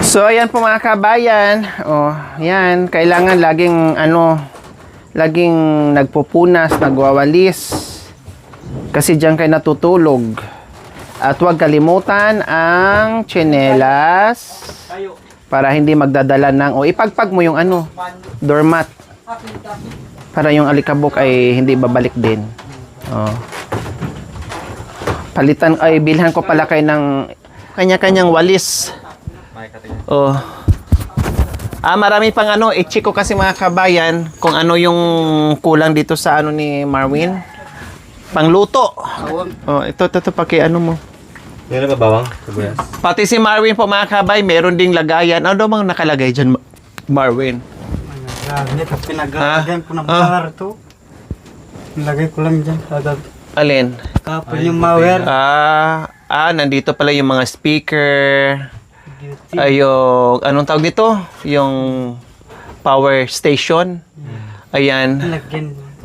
So, ayan po mga kabayan. Oh, yan. Kailangan laging nagpupunas, nagwawalis. Kasi diyan kayo natutulog. At huwag kalimutan ang tsinelas para hindi magdadala ng, ipagpag mo yung doormat. Para yung alikabok ay hindi babalik din. Oh. Bilhan ko pala kayo ng kanya-kanyang walis. Oh. Marami pang i-check ko kasi mga kabayan kung ano yung kulang dito sa ni Marwin. Pangluto. Oh, ito paki mo. Meron ba bawang? Sibuyas? Pati si Marwin po mga kabay, meron ding lagayan. Ano bang nakalagay dyan, Marwin? Pinaglalagyan ko ng power to. Nilagay ko lang dyan. Alin? Kapon yung mower. Nandito pala yung mga speaker. Yung, anong tawag dito? Yung power station. Ayan.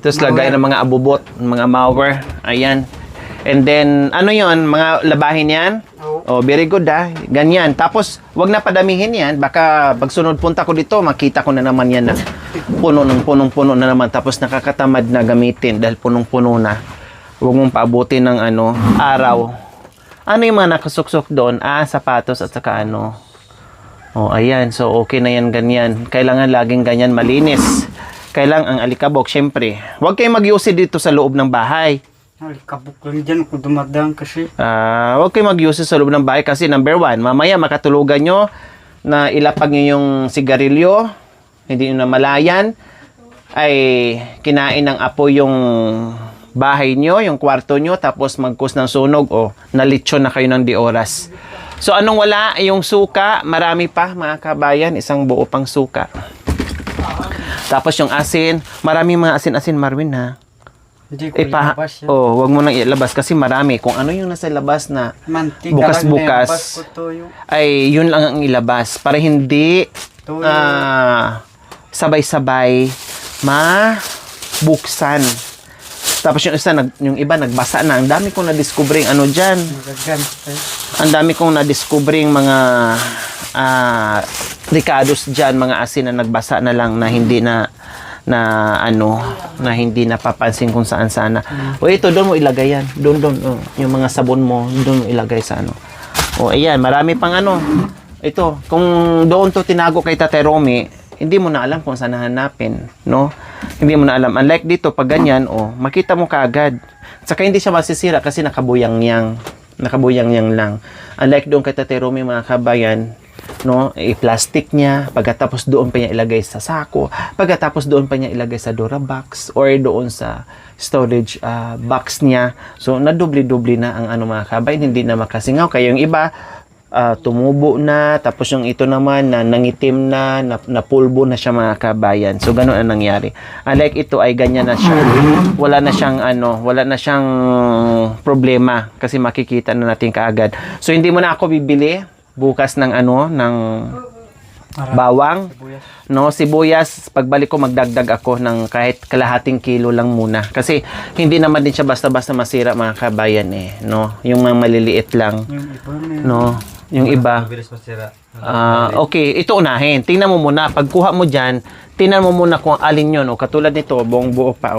Tapos lagay ng mga abubot, mga mower. Ayan. And then, ano yun? Mga labahin yan? Oh, very good Ganyan. Tapos, wag na padamihin yan. Baka pagsunod punta ko dito, makita ko na naman yan na punong-puno na naman. Tapos nakakatamad na gamitin dahil punong-puno na. Huwag mong paabutin ng araw. Ano yung mga nakasuksok doon? Sapatos at saka Oh, ayan. So, okay na yan ganyan. Kailangan laging ganyan malinis. Kailangan ang alikabok, syempre. Huwag kayong mag-use dito sa loob ng bahay. Alikabok lang dyan kung dumadaan kasi. Huwag kayong mag-use sa loob ng bahay kasi number 1, mamaya makatulugan nyo na ilapag nyo yung sigarilyo, hindi nyo namalayan, ay kinain ng apoy yung bahay nyo, yung kwarto nyo, tapos magkus ng sunog o nalitsyon na kayo ng di oras. So, anong wala? Yung suka, marami pa mga kabayan, isang buo pang suka. Tapos yung asin, maraming mga asin-asin, Marwin ha. Hindi ko ilabas yan. Wag mo nang ilabas kasi marami. Kung ano yung nasa labas na mantika bukas-bukas, ay yun lang ang ilabas. Para hindi sabay-sabay mabuksan. Tapos yung iba nagbasa na. Ang dami kong na-discovering dyan. Ang dami kong na-discovering mga ricados dyan, mga asin na nagbasa na lang na hindi na hindi napapansin kung saan sana. Ito, doon mo ilagay yan. Doon. Yung mga sabon mo, doon mo ilagay sa ayan, marami pang Ito, kung doon to tinago kay Tatay Romy, hindi mo na alam kung saan hanapin, no? Hindi mo na alam. Unlike dito, pag ganyan, makita mo kaagad. Saka hindi siya masisira kasi nakabuyang-yang. Nakabuyang-yang lang. Unlike doon kay Tatay Romy, mga kabayan, no, i-plastic niya, pagkatapos doon pa niya ilagay sa sako, pagkatapos doon pa niya ilagay sa Durabox or doon sa storage box niya. So, nadubli-dubli na ang mga kabayan, hindi na makasingaw. Kaya yung iba, tumubo na, tapos yung ito naman na nangitim na napulbo na siya mga kabayan. So, ganun ang nangyari. Unlike ito ay ganyan na siya. Wala na siyang problema kasi makikita na natin kaagad. So, hindi mo na ako bibili bukas ng ng bawang, sibuyas. Pagbalik ko magdagdag ako ng kahit kalahating kilo lang muna kasi hindi naman din siya basta-basta masira mga kabayan yung mga maliliit lang, yung iba. Okay, ito unahin. Tingnan mo muna, pagkuha mo diyan, tingnan mo muna kung alin 'yon katulad nito, buong buo pa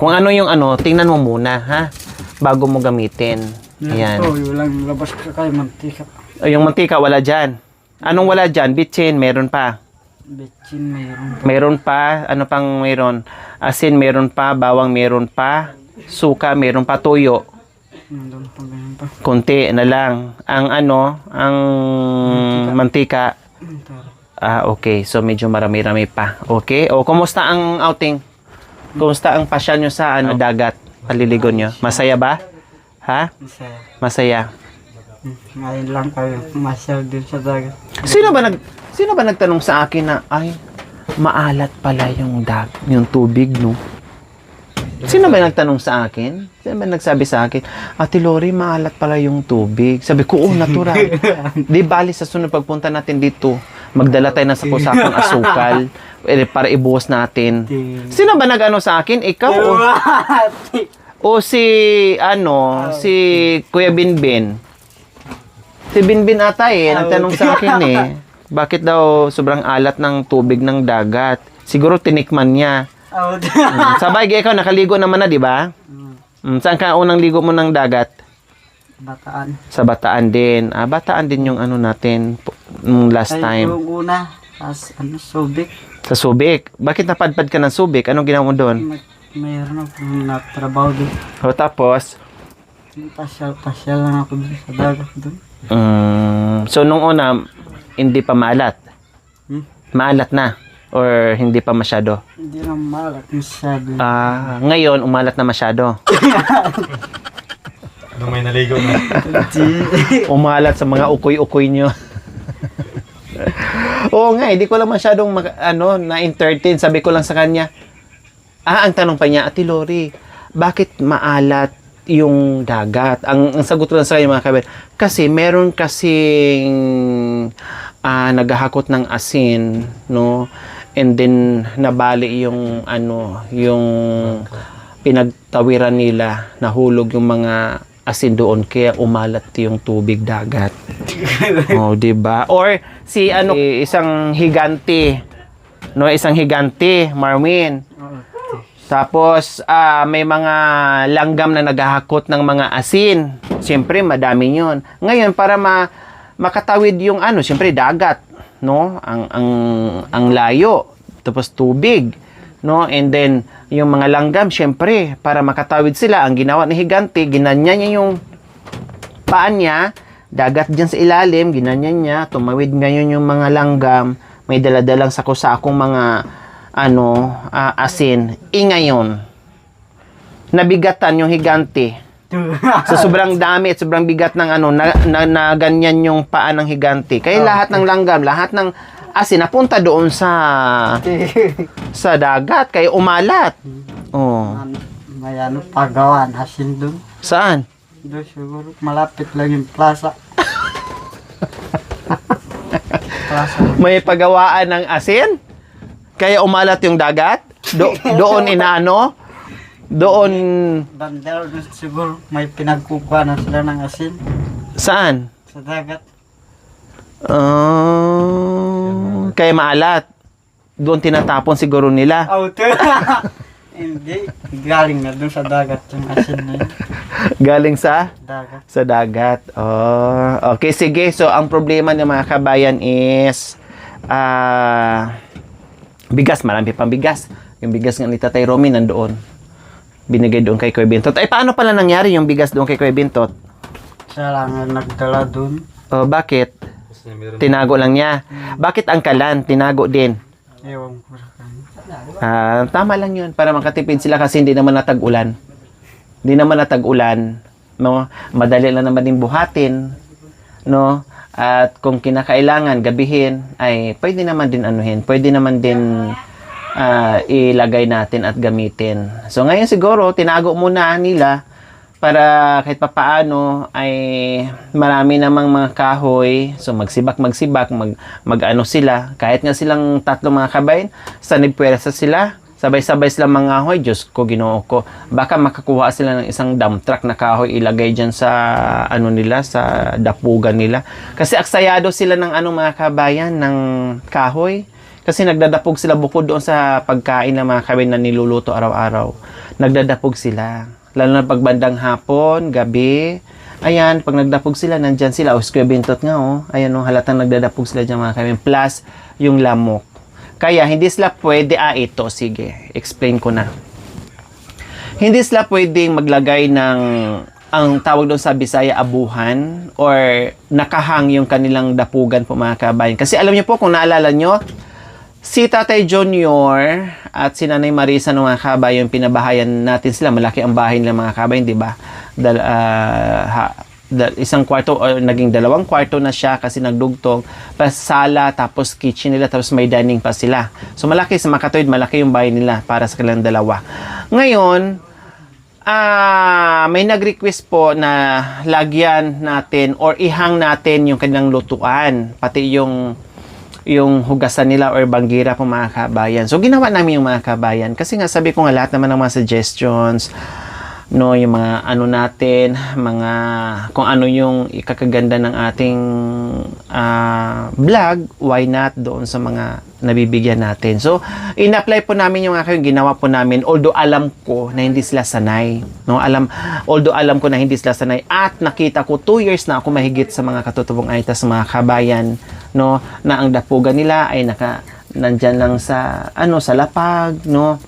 Kung ano yung tingnan mo muna bago mo gamitin. Ayan. Yung lang labas ka kay mantika. Yung mantika, wala dyan. Anong wala dyan? Bitchin, meron pa. Bitchin, meron pa. Meron pa. Ano pang meron? Asin, meron pa. Bawang, meron pa. Suka, meron pa. Tuyo. Meron pa. Kunti na lang. Ang mantika. Okay. So, medyo marami-rami pa. Okay? Kumusta ang outing? Kumusta ang pasyal nyo sa dagat? Paliligo nyo? Masaya ba? Ha? Masaya. Ngayon lang kayo masyal din sa dagat. Sino ba nagtanong sa akin na maalat pala yung tubig, no? Sino ba nagtanong sa akin? Sino ba nagsabi sa akin, Ate Lori, maalat pala yung tubig? Sabi ko, natural. Di bali sa sunod pagpunta natin dito, magdala tayo ng sapo-sapong asukal para ibuhos natin. Sino ba nag-ano sa akin? Ikaw o si Kuya Binbin? Si Binbin ata nagtanong sa akin Bakit daw sobrang alat ng tubig ng dagat? Siguro tinikman niya. Oh, Sabay, ikaw nakaligo naman na, di ba? Saan ka unang ligo mo ng dagat? Bataan. Sa Bataan din. Bataan din yung ano natin nung last Ay, time. yung una, as Subic. Sa Subic. Bakit napadpad ka ng Subic? Anong ginawa mo doon? Mayroon akong natrabaho doon. O tapos, Pasyal lang ako doon sa dagat doon. so nung una, hindi pa maalat? Maalat na? Or hindi pa masyado? Hindi na malat masyado. Ngayon, umalat na masyado. Nung may naligo na. Umalat sa mga ukoy-ukoy nyo. Oo nga, hindi ko lang masyadong na-entertain. Sabi ko lang sa kanya, ang tanong pa niya, Ate Lori, bakit maalat yung dagat? Ang sagot ko lang sa kanya mga kabel, kasi meron kasing naghahakot ng asin, no? And then nabali yung yung pinagtawiran nila, nahulog yung mga asin doon kaya umalat yung tubig dagat. Oh, 'di ba? Or isang higante, no, isang higante, Marwin. Tapos may mga langgam na naghahakot ng mga asin. Siyempre, madami 'yon. Ngayon para makatawid yung siyempre dagat, no? Ang layo, tapos tubig, no? And then yung mga langgam, siyempre, para makatawid sila, ang ginawa ni higante, ginanyan niya yung paan niya, dagat diyan sa ilalim, ginanyan niya, tumawid ngayon yung mga langgam, may daladalang sako-sakong mga asin. Ngayon, nabigatan yung higante. So sobrang dami at sobrang bigat ng na ganyan yung paa ng higante. Kaya lahat ng langgam, lahat ng asin napunta doon sa dagat kaya umalat. Oh. May pagawaan asin doon. Saan? Doon siguro malapit lang yung plaza. May pagawaan ng asin? Kaya umalat yung dagat? Doon doon Bandel doon siguro may pinagkukuha na sila ng asin saan? sa dagat. Kaya maalat. Doon tinatapon siguro nila. Auto. Hindi. Galing na doon sa dagat yung asin na yun. Galing sa? Dagat. Sa dagat. Oh, okay, sige. So, ang problema ng mga kabayan is bigas. Marami pang bigas. Yung bigas nga ni Tatay Romy nandoon. Binigay doon kay Kuya Bintot. Ay, paano pala nangyari yung bigas doon kay Kuya Bintot? Siya lang ang nagdala doon. Bakit? Tinago lang niya. Bakit ang kalan? Tinago din. Ewan ko sa kanya. Tama lang yun. Para makatipid sila kasi hindi naman natag-ulan. Hindi naman natag-ulan. No? Madali lang naman din buhatin. No? At kung kinakailangan gabihin, ay pwede naman din anuhin. Pwede naman din ilagay natin at gamitin. So ngayon siguro, tinago muna nila para kahit papaano ay marami namang mga kahoy. So magsibak, mag-ano sila. Kahit nga silang tatlong mga kabayan, sa nagpwersa sila, sabay-sabay silang mga kahoy. Diyos ko, Ginoo ko. Baka makakuha sila ng isang dump truck na kahoy ilagay dyan sa nila, sa dapugan nila. Kasi aksayado sila ng mga kabayan ng kahoy. Kasi nagdadapog sila bukod doon sa pagkain ng mga kabayan na niluluto araw-araw. Nagdadapog sila. Lalo na pagbandang hapon, gabi. Ayan, pag nagdapog sila, nandyan sila. Kuya Bintot nga, Ayan, halatang nagdadapog sila dyan mga kabayan. Plus, yung lamok. Kaya, hindi sila pwede, ito, sige, explain ko na. Hindi sila pwedeng maglagay ng, ang tawag doon sa Bisaya, abuhan, or nakahang yung kanilang dapugan po mga kabayan. Kasi alam niyo po, kung naalala nyo, si Tatay Junior at si Nanay Marisa ng mga kabayan, pinabahayan natin sila. Malaki ang bahay nila mga kabayan, di ba? Isang kwarto, o naging 2 kwarto na siya kasi nagdugtong. Plus sala, tapos kitchen nila, tapos may dining pa sila. So malaki, sa Makatoid, malaki yung bahay nila para sa kanilang 2. Ngayon, may nag-request po na lagyan natin or ihang natin yung kanilang lutuan. Pati yung hugasan nila or banggira po mga kabayan. So, ginawa namin yung mga kabayan. Kasi nga, sabi ko nga lahat naman ng mga suggestions, no, yung mga ano natin, mga kung ano yung ikakaganda ng ating vlog, why not doon sa mga nabibigyan natin. So, in-apply po namin yung ginawa po namin, although alam ko na hindi sila sanay, no, although alam ko na hindi sila sanay, at nakita ko 2 years na ako mahigit sa mga katutubong aitas, sa mga kabayan, no, na ang dapugan nila ay nandyan lang sa sa lapag, no.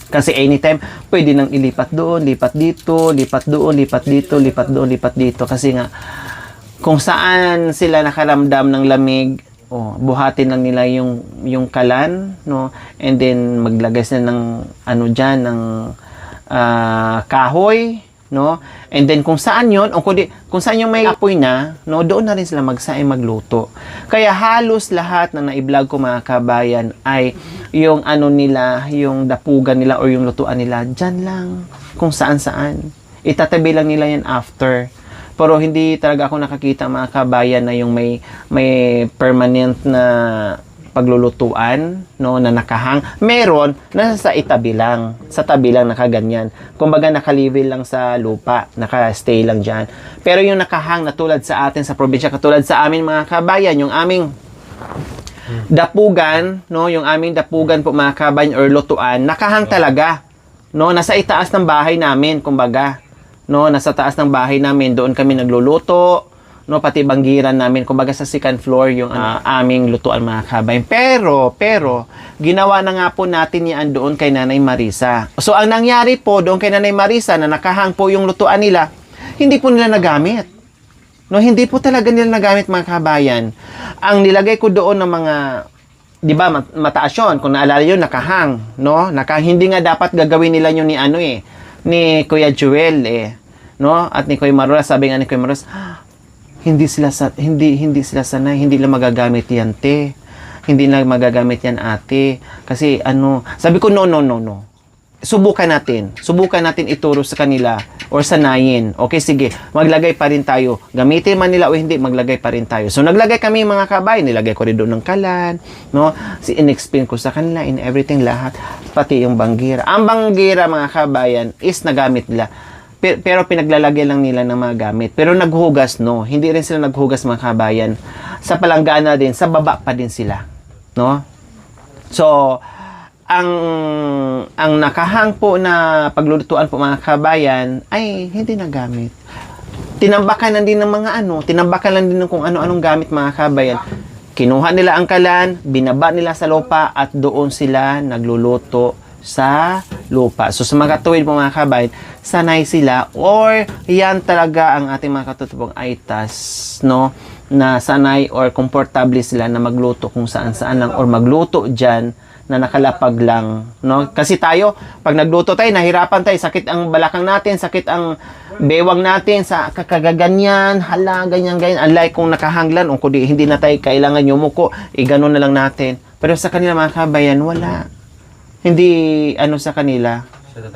Kasi anytime, pwede nang ilipat doon, lipat dito, lipat doon, lipat dito, lipat doon, lipat dito. Kasi nga, kung saan sila nakaramdam ng lamig, buhatin lang nila yung kalan, no? And then, maglagay sila ng, dyan, ng kahoy, no? And then, kung saan yun, kung saan yung may apoy na, no? Doon na rin sila magluto. Kaya halos lahat na na-vlog ko mga kabayan ay yung nila, yung dapugan nila or yung lutuan nila, dyan lang, kung saan-saan. Itatabi lang nila yan after. Pero hindi talaga ako nakakita mga kabayan na yung may permanent na paglulutuan, no, na nakahang. Meron na sa itabi lang, sa tabi lang nakaganyan. Kumbaga nakalivel lang sa lupa, nakastay lang dyan. Pero yung nakahang na tulad sa atin sa probinsya, katulad sa amin mga kabayan, yung aming dapugan, no, yung aming dapugan po mga kabayan or lutuan, nakahang talaga, no, nasa itaas ng bahay namin, kumbaga, no, nasa taas ng bahay namin, doon kami nagluluto, no, pati banggiran namin, kumbaga sa second floor yung aming lutuan mga kabayan. Pero ginawa na nga po natin yan doon kay Nanay Marisa. So ang nangyari po doon kay Nanay Marisa na nakahang po yung lutuan nila, hindi po nila nagamit. No, hindi po talaga nila nagamit mga kabayan. Ang nilagay ko doon ng mga, di ba, mataas yun. Kung naalala yun, nakahang, no? Hindi nga dapat gagawin nila yun ni Kuya Joel, no? At ni Kuya Marulas, sabi nga ni Kuya Marulas, hindi sila sanay, hindi nila magagamit yan, te. Hindi nila magagamit yan, ate. Kasi sabi ko, no. Subukan natin ituro sa kanila or sanayin. Okay, sige, maglagay pa rin tayo. Gamitin man nila o hindi, maglagay pa rin tayo. So, naglagay kami mga kabayan, nilagay ko rin doon ng kalan, no? In-explain ko sa kanila, in everything, lahat, pati yung banggira. Ang banggira, mga kabayan, is nagamit nila. Pero pinaglalagay lang nila ng mga gamit. Pero naghugas, no? Hindi rin sila naghugas, mga kabayan. Sa palanggana din, sa baba pa din sila, no? So, ang nakahang po na paglulutuan po mga kabayan ay hindi nagamit. Tinambakan lang din ng mga tinambakan lang din ng kung ano-anong gamit mga kabayan. Kinuha nila ang kalan, binaba nila sa lupa at doon sila nagluluto sa lupa. So sa mga tuwid po mga kabayan, sanay sila or yan talaga ang ating mga katutubong aitas, no? Na sanay or komportable sila na magluto kung saan-saan lang or magluto dyan na nakalapag lang, no? Kasi tayo, pag nagluto tayo, nahirapan tayo, sakit ang balakang natin, sakit ang bewang natin, sa kakagaganyan, ganyan. Unlike kung nakahanglan, o kung hindi na tayo kailangan yumuko, ganun na lang natin. Pero sa kanila, mga kabayan, wala. Hindi, sa kanila,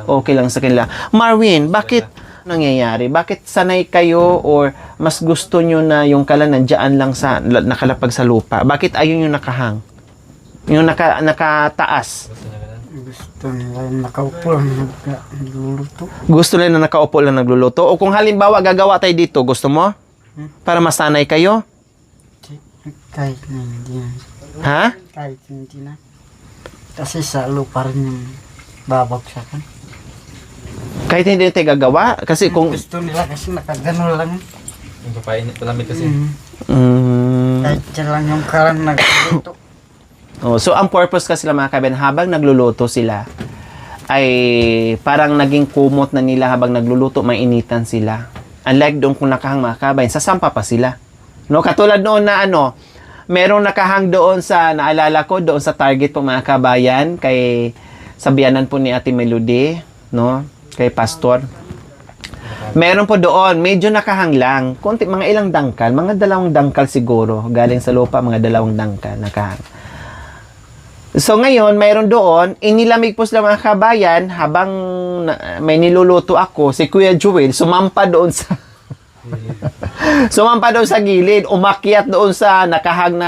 okay lang sa kanila. Marvin, bakit nangyayari? Bakit sanay kayo or mas gusto nyo na yung kalan nandiyan lang sa, nakalapag sa lupa? Bakit ayun yung nakahang? Yung nakataas. Gusto nila nakaupo lang nagluluto. Gusto nila na nakaupo lang nagluluto. O kung halimbawa gagawa tayo dito, gusto mo? Para masanay kayo? Kahit na hindi na. Ha? Kahit hindi na. Kasi sa lupa rin yung babagsakan. Kahit hindi tayo gagawa? Kasi kung... Gusto nila kasi nakagano lang. Yung papainit, palamig kasi. Kahit dyan lang yung karang nagluluto. So, ang purpose kasi mga kabayan, habang nagluluto sila, ay parang naging kumot na nila habang nagluluto, mainitan sila. Unlike doon kung nakahang mga kabayan, sasampa pa sila. No? Katulad noon na merong nakahang doon sa, naalala ko, doon sa Target po mga kabayan, kay sabianan po ni Ate Melody, no? Kay Pastor. Meron po doon, medyo nakahang lang. Kunti, mga ilang dangkal, mga 2 dangkal siguro. Galing sa lupa, mga 2 dangkal nakahang. So ngayon, mayroon doon, inilamig po sila mga kabayan habang may niluluto ako, si Kuya Joel, sumampa doon sa gilid, umakyat doon sa nakahang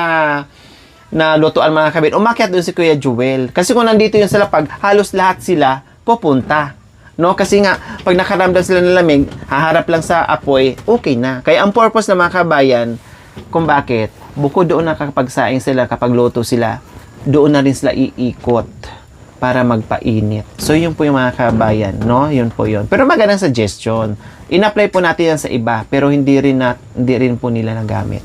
na lutuan mga kabayan. Umakyat doon si Kuya Joel. Kasi kung nandito yung sa lapag, halos lahat sila pupunta. No? Kasi nga, pag nakaramdam sila ng lamig, haharap lang sa apoy, okay na. Kaya ang purpose ng mga kabayan, kung bakit, bukod doon nakakapagsaing sila, kapag luto sila, doon na rin sila iikot para magpainit. So, yun po yung mga kabayan, no? Yun po yun. Pero magandang suggestion. In-apply po natin yan sa iba, pero hindi rin po nila nagamit.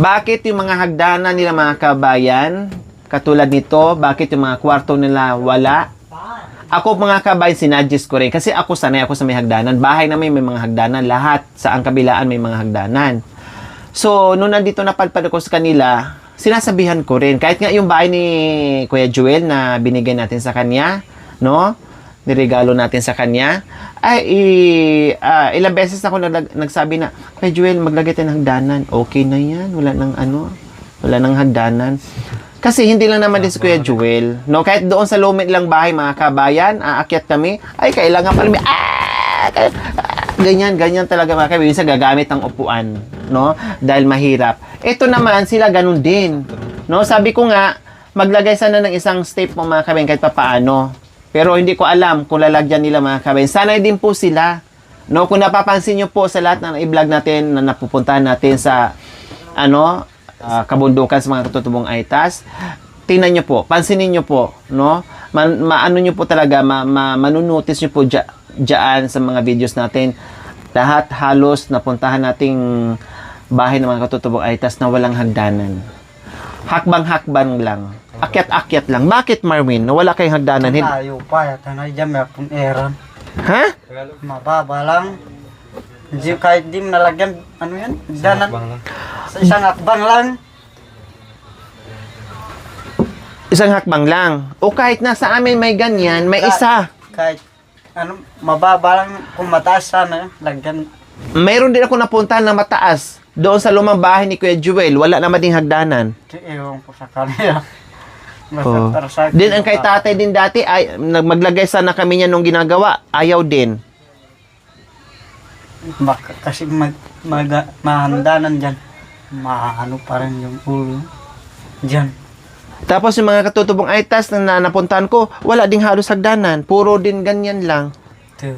Bakit yung mga hagdanan nila mga kabayan, katulad nito, bakit yung mga kwarto nila wala? Ako mga kabayan, sinadjust ko rin. Kasi ako sanay ako sa may hagdanan. Bahay namin may mga hagdanan. Lahat sa ang kabilaan may mga hagdanan. So, nung nandito napadpad ako sa kanila, sinasabihan ko rin. Kahit nga yung bahay ni Kuya Joel na binigay natin sa kanya, no? Niregalo natin sa kanya, ay ilang beses ako nagsabi na, Kuya Joel, maglagay tayo ng hagdanan. Okay na yan. Wala nang hagdanan. Kasi hindi lang naman din si Kuya Joel, no? Kahit doon sa lumit lang bahay, mga kabayan, aakyat kami, ay kailangan pala ganyan talaga mga kabayan. Minsan gagamit ng upuan, no? Dahil mahirap. Ito naman, sila ganun din, no? Sabi ko nga, maglagay sana ng isang step mo mga kabayan kahit papaano. Pero hindi ko alam kung lalagyan nila mga kabayan. Sanay din po sila, no? Kung napapansin nyo po sa lahat ng i-vlog natin na napupuntahan natin sa, kabundukan sa mga katutubong Aitas, tingnan nyo po, pansinin nyo po, no? Maano nyo po talaga, manunotice nyo po dyan sa mga videos natin. Lahat halos napuntahan nating bahay ng mga katutubong Aitas na walang hagdanan. Hakbang-hakbang lang. Akyat-akyat lang. Bakit, Marvin? Wala kayong hagdanan? Tayo pa, tanay dyan, may akong eran. Ha? Mababa lang. Hindi, kahit di nalagyan, ano yan? Hagdanan. Bang lang. Sa isang akbang lang. Isang hakbang lang. O kahit nasa amin may ganyan, may isa. Kahit, mababa lang. Kung mataas sana, lagyan. Mayroon din ako napuntahan na mataas. Doon sa lumang bahay ni Kuya Joel, wala naman ding hagdanan. Ewan ko sa kanila. Basta Oh. para sa akin, Din ang kay tatay din dati, ay, maglagay sana kami niya nung ginagawa. Ayaw din. Baka kasi mahandanan dyan. Maano pa rin yung ulo. Dyan. Tapos yung mga katutubong Aitas na napuntahan ko, wala ding halos hagdanan. Puro din ganyan lang. Ito.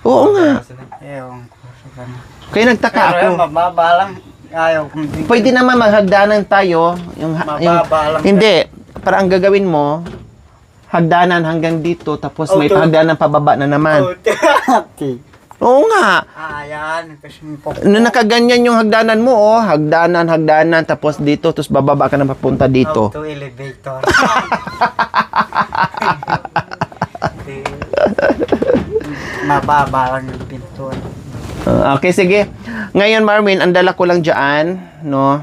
Oo nga. Ewan ko sa kanila. Kaya nagtaka Pero ako. yan, mababa lang. Ayaw kung di. Pwede naman maghagdanan tayo. Yung Mababa lang. hindi. Para ang gagawin mo, hagdanan hanggang dito, tapos may hagdanan pababa na naman. Oo nga. Ayan. Kasi Na nakaganyan yung hagdanan mo, oh. Hagdanan, tapos dito, tapos bababa ka na papunta dito. Auto elevator. Mababa lang yung pintuan. Okay, sige. Ngayon, Marvin, ang dala ko lang dyan, no?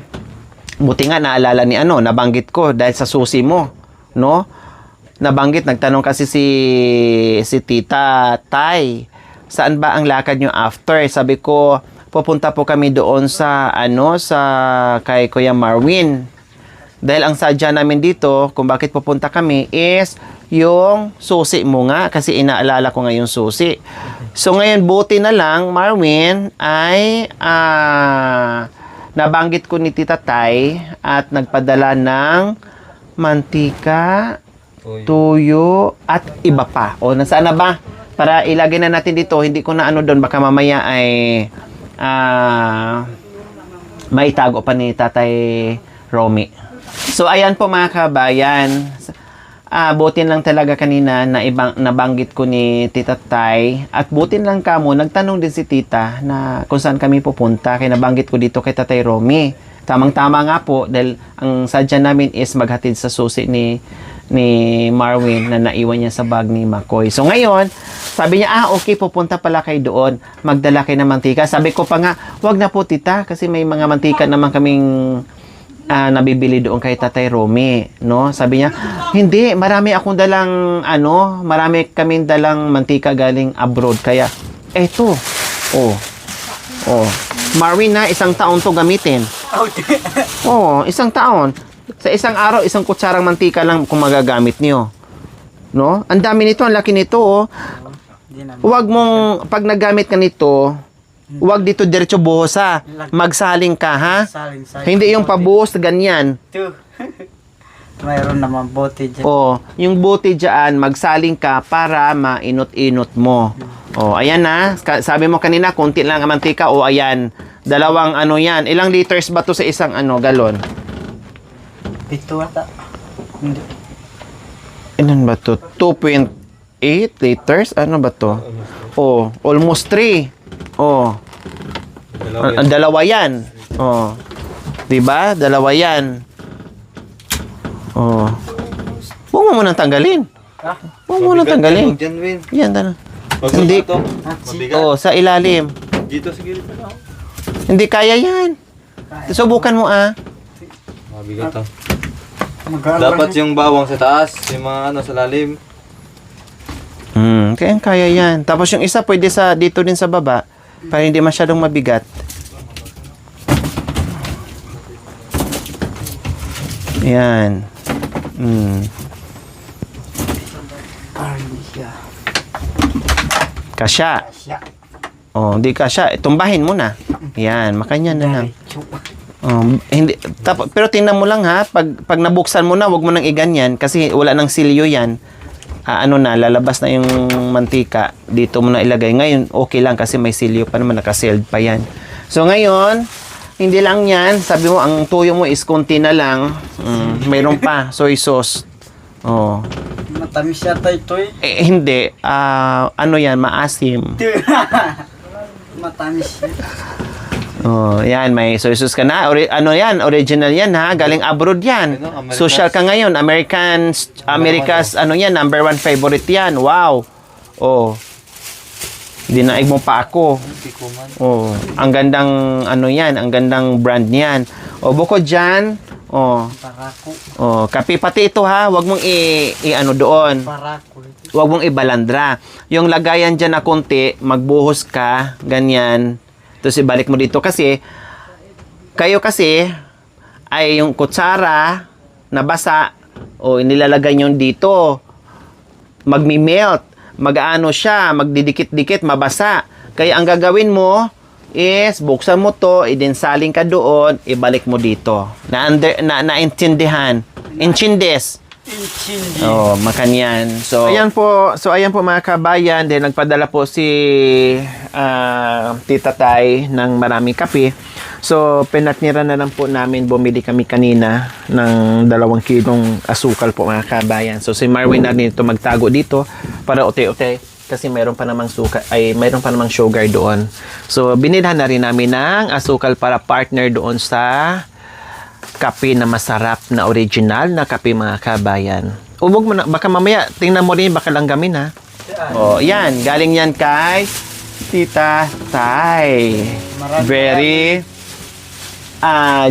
Buti nga, naalala ni nabanggit ko dahil sa susi mo, no? Nabanggit, nagtanong kasi si Tita Tay, saan ba ang lakad nyo after? Sabi ko, pupunta po kami doon sa, sa kay Kuya Marvin. Dahil ang sadya namin dito, kung bakit pupunta kami, is yung susi mo nga, kasi inaalala ko nga yung susi. So ngayon, buti na lang, Marvin, ay nabanggit ko ni Tita Tay at nagpadala ng mantika, tuyo, at iba pa. O, nasaan na ba? Para ilagay na natin dito, hindi ko na doon, baka mamaya ay maitago pa ni Tatay Romy. So, ayan po mga kabayan. Butin lang talaga kanina na nabanggit ko ni Tita Tay. At butin lang kamo, nagtanong din si Tita na kung saan kami pupunta. Kaya nabanggit ko dito kay Tatay Romy. Tamang-tama nga po dahil ang sadya namin is maghatid sa susi ni Marvin na naiwan niya sa bag ni Makoy. So ngayon, sabi niya, okay, pupunta pala kayo doon. Magdala kayo ng mantika. Sabi ko pa nga, wag na po tita kasi may mga mantika naman kaming nabibili doon kay Tatay Romy, no? Sabi niya, hindi, marami akong dalang, marami kaming dalang mantika galing abroad. Kaya, eto, Marvin na, isang taon to gamitin. Isang taon. Sa isang araw, isang kutsarang mantika lang kung magagamit niyo. No? Ang dami nito, ang laki nito, oh. Huwag mong, pag nagamit ka nito, huwag dito diretso buhos ha. Magsaling ka ha. Saling. Hindi yung pabuhos na ganyan. Ito. mayroon naman bote dyan. O, yung bote dyan, magsaling ka para mainot-inot mo. O, ayan na. Sabi mo kanina, konti lang ang mantika. O, ayan. Dalawang ano yan. Ilang liters ba to sa isang galon? Ito ata. Hindi. Ilan ba to? 2.8 liters? Ano ba to? O, almost 3. O, Dalawa ang dalawa yan. O, diba? Dalawa yan. O. Huwag mo munang tanggalin. Ah, Huwag mo munang tanggalin. Diyan, Win. Yan, tara. Pag Hindi. ito, mabigat. O, sa ilalim. Dito, sige. Hindi kaya yan. Subukan mo Mabigat to. Magkano Dapat lang yung bawang sa taas, yung mga sa lalim. Kaya yan. Tapos yung isa pwede dito din sa baba para hindi masyadong mabigat. Yan. parang hindi siya. Kasya. Siya. Oh, hindi kasya. Tumbahin mo na. Yan, makanya na lang. Diretso. Hindi pero tingnan mo lang ha, pag nabuksan mo na, wag mo nang iganyan kasi wala nang silyo yan. Lalabas na yung mantika. Dito mo na ilagay. Ngayon, okay lang kasi may silyo pa naman, naka-sealed pa yan. So ngayon, hindi lang yan. Sabi mo, ang tuyo mo is konti na lang. Mayroon pa, soy sauce. Oh. Matamis yata ito eh. Hindi. Ano yan, maasim. Matamis siya. Oh, yan, may soy sauce ka na. Ano yan, original yan ha. Galing abroad yan. Ano, Americas? Social ka ngayon. America's, yan, number 1 favorite yan. Wow. Oh. Dinaig mo pa ako. Hindi ko man. Oh, ang gandang, ang gandang brand niyan. Oh, bukod dyan, Parako. kape pati ito ha. Huwag mong doon. Parako. Huwag mong ibalandra. Yung lagayan dyan na konti, magbuhos ka, ganyan. Tapos ibalik mo dito kasi kayo kasi ay yung kutsara na basa o inilalagay nyo dito, magmi-melt, mag-ano siya, magdidikit-dikit, mabasa. Kaya ang gagawin mo is buksan mo to, idinsaling ka doon, ibalik mo dito. Naintindihan. Inchindes. Inchindi. Makanyan. So ayan po mga kabayan, then nagpadala po si Tita Tay ng maraming kape. So pinatnira na lang po namin, bumili kami kanina ng 2 kilong asukal po mga kabayan. So si Marwin na nito magtago dito para uti-uti kasi mayroon pa namang sugar doon. So binilhan na rin namin ng asukal para partner doon sa kape na masarap na original na kape mga kabayan. Huwag mo na, baka mamaya tingnan mo rin, baka langgamin ha. Yan, galing yan kay Tita Tay. Very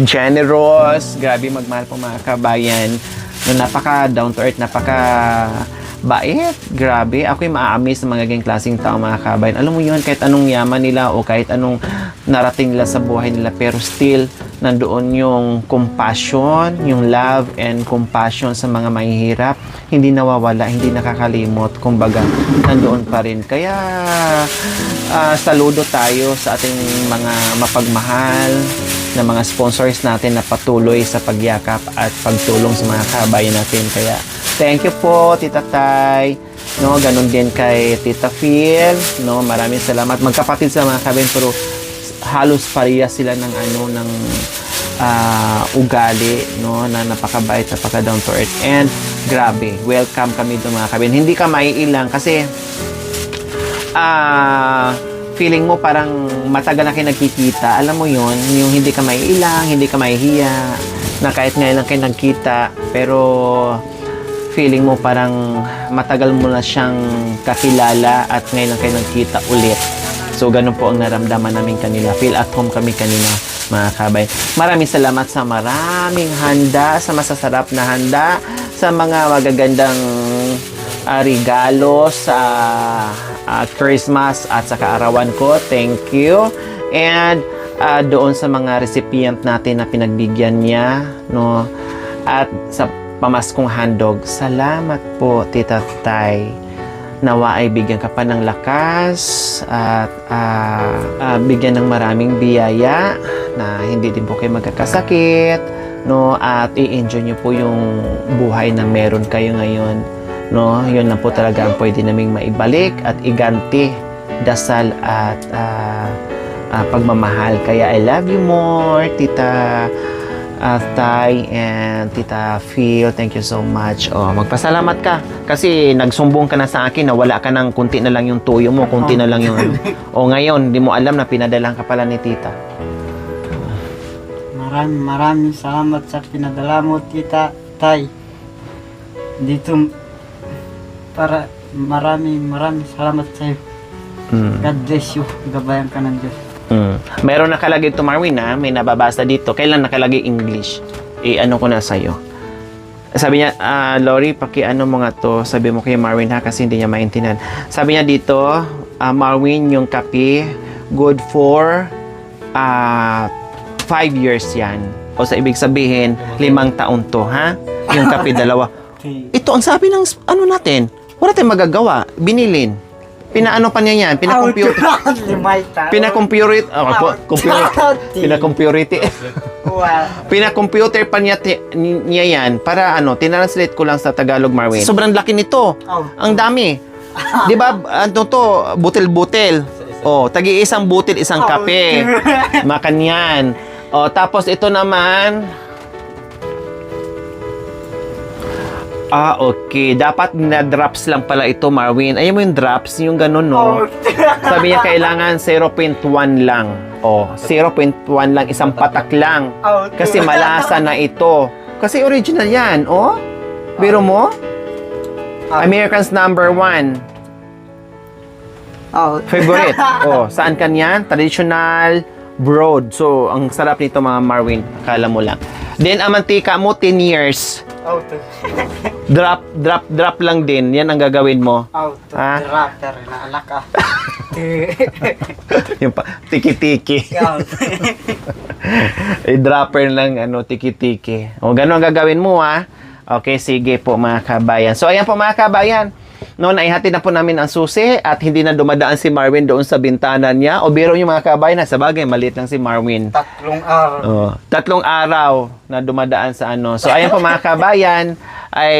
generous. Grabe magmahal po mga kabayan. Napaka down to earth, napaka bait. Grabe. Ako'y maa-amaze sa mga ganyang klaseng tao mga kabayan. Alam mo yun, kahit anong yaman nila o kahit anong narating nila sa buhay nila, pero still nandoon yung compassion, yung love and compassion sa mga mahihirap. Hindi nawawala, hindi nakakalimot. Kumbaga, nandoon pa rin. Kaya, saludo tayo sa ating mga mapagmahal na mga sponsors natin na patuloy sa pagyakap at pagtulong sa mga kabayan natin. Kaya, thank you po, Tita Tay. No, ganun din kay Tita Phil. No, maraming salamat. Magkapatid sa mga kabayan, pero halos parehas sila ng ugali, no, na napakabait, napaka down to earth, and grabe, welcome kami doon mga kabayan. Hindi ka maiilang kasi feeling mo parang matagal na kayo nagkikita. Alam mo yon, yung hindi ka maiilang, hindi ka mahihiya, na kahit ngayon lang kayo nagkita, pero feeling mo parang matagal mo na siyang kakilala at ngayon lang kayo nagkita ulit. So, ganun po ang naramdaman namin kanila. Feel at home kami kanina, mga kabay. Maraming salamat sa maraming handa, sa masasarap na handa, sa mga magagandang regalo sa Christmas at sa kaarawan ko. Thank you. And doon sa mga recipient natin na pinagbigyan niya, no? At sa pamaskong handog, salamat po, Tita Tay. Nawa ay bigyan ka pa ng lakas at bigyan ng maraming biyaya na hindi din po kayo magkakasakit, no, at i-enjoy niyo po yung buhay na meron kayo ngayon, no. Yun na po talaga ang pwede naming maibalik at iganti, dasal at pagmamahal. Kaya I love you more, Tita Tay and Tita Phil. Thank you so much. Oh, magpasalamat ka kasi nagsumbong ka na sa akin na wala ka ng kunti na lang yung tuyo mo, kunti na lang yung ano. O ngayon, di mo alam na pinadalang ka pala ni Tita. Maraming salamat sa pinadala mo, Tita Tay. Dito, para maraming salamat sa iyo. God bless you. Gabayan ka ng Diyos. Meron nakalagay ito, Marwin, ha? May nababasa dito. Kailan nakalagay English? Ano ko na sa'yo. Sabi niya, Lori, paki-ano mo nga to. Sabi mo kay Marwin, ha? Kasi hindi niya maintindihan. Sabi niya dito, Marwin, yung kape, good for 5 years yan. O sa ibig sabihin, 5 taon to, ha? Yung kape, 2. Ito ang sabi ng ano natin. Wala tayong magagawa. Binilin. Pinaano pa niya yan? Pinakompute. Pinakomputer pa niya yan para ano, tinranslate ko lang sa Tagalog, Marwin. Sobrang laki nito. Ang dami. 'Di ba? Ano to, butil-butil. Oh, tagi-isang butil, isang kape. Makan yan. Oh, tapos ito naman, okay. Dapat na-drops lang pala ito, Marwin. Ayun mo yung drops, yung ganun, no? Sabi niya, kailangan 0.1 lang. 0.1 lang, isang patak lang. Kasi malasa na ito. Kasi original yan, Biro mo? American's number 1. Favorite. Saan kan yan? Traditional broad. So, ang sarap nito, mga Marwin. Akala mo lang. Then, ang mantika mo, 10 years. Drop lang din. Yan ang gagawin mo. Rapper na alak ah. Yung tiki-tiki. I-dropper lang, tiki-tiki. O, ganun ang gagawin mo, ha? Okay, sige po, mga kabayan. So, ayan po, mga kabayan. No, naihatid na po namin ang susi at hindi na dumadaan si Marwin doon sa bintana niya. O biro yung mga kabayan, sa bagay, maliit lang si Marwin. 3 araw. 3 araw na dumadaan sa ano. So, ayan po, mga kabayan, ay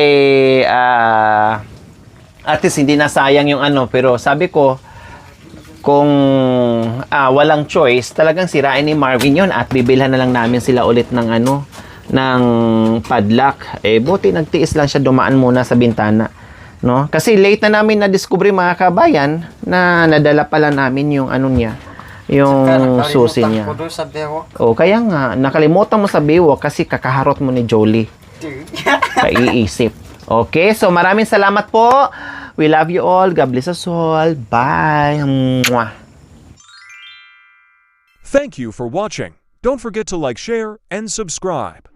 at least hindi na sayang yung pero sabi ko, kung walang choice, talagang sirain ni Marvin yun at bibilhan na lang namin sila ulit ng ng padlock. Buti nagtiis lang siya dumaan muna sa bintana. No? Kasi late na namin na-discover, mga kabayan, na nadala pala namin yung niya, yung susi niya. Kaya nga, nakalimutan mo sa bewok kasi kakaharot mo ni Jolie. Kaiisip. Okay, so maraming salamat po. We love you all. God bless us all. Bye. Mwah. Thank you for watching. Don't forget to like, share, and subscribe.